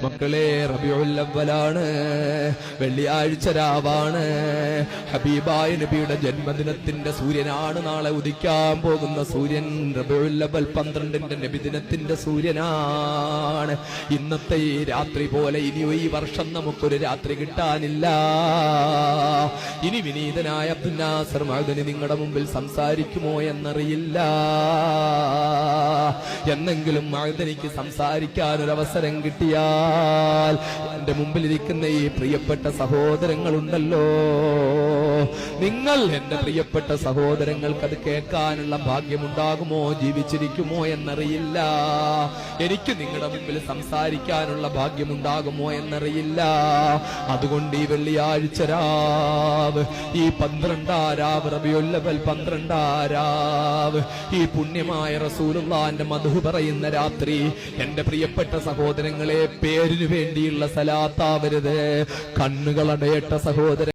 മക്കളെ, റബീഉൽ അവ്വലാണ്, വെള്ളിയാഴ്ച രാവാണ്. ഹബീബായ നബിയുടെ ജന്മദിനത്തിന്റെ സൂര്യനാണ് നാളെ ഉദിക്കാൻ പോകുന്ന സൂര്യൻ. റബീഉൽ അവ്വൽ 12ന്റെ നബിദിനത്തിന്റെ സൂര്യനാണ്. ഇന്നത്തെ ഈ രാത്രി പോലെ ഇനി ഈ വർഷം നമുക്കൊരു രാത്രി കിട്ടാനില്ല. ഇനി വിനീതനായ അബ്ദുൽ നാസർ മഅദനി നിങ്ങളുടെ മുമ്പിൽ സംസാരിക്കുമോ എന്നറിയില്ല. എന്നെങ്കിലും മഅദനിക്ക് സംസാരിക്കാൻ ഒരു അവസരം കിട്ടിയാൽ എന്റെ മുമ്പിലിരിക്കുന്ന ഈ പ്രിയപ്പെട്ട സഹോദരങ്ങളുണ്ടല്ലോ, നിങ്ങൾ എന്റെ പ്രിയപ്പെട്ട സഹോദരങ്ങൾക്ക് അത് കേൾക്കാനുള്ള ഭാഗ്യമുണ്ടാകുമോ, ജീവിച്ചിരിക്കുമോ എന്നറിയില്ല. എനിക്ക് നിങ്ങളുടെ മുമ്പിൽ സംസാരിക്കാനുള്ള ഭാഗ്യമുണ്ടാകുമോ എന്നറിയില്ല. അതുകൊണ്ട് ഈ വെള്ളിയാഴ്ച രാവ്, ഈ 12ാം രാവ്, റബീഉൽ അവ്വൽ 12ാം രാവ്, ഈ പുണ്യമായ റസൂലുള്ളാഹിന്റെ മദ്ഹ് പറയുന്ന രാത്രി, എന്റെ പ്രിയപ്പെട്ട സഹോദരങ്ങളെ, പേരിനു വേണ്ടിയുള്ള സലാത്താവരുത്. കണ്ണുകളടയട്ട സഹോദരൻ.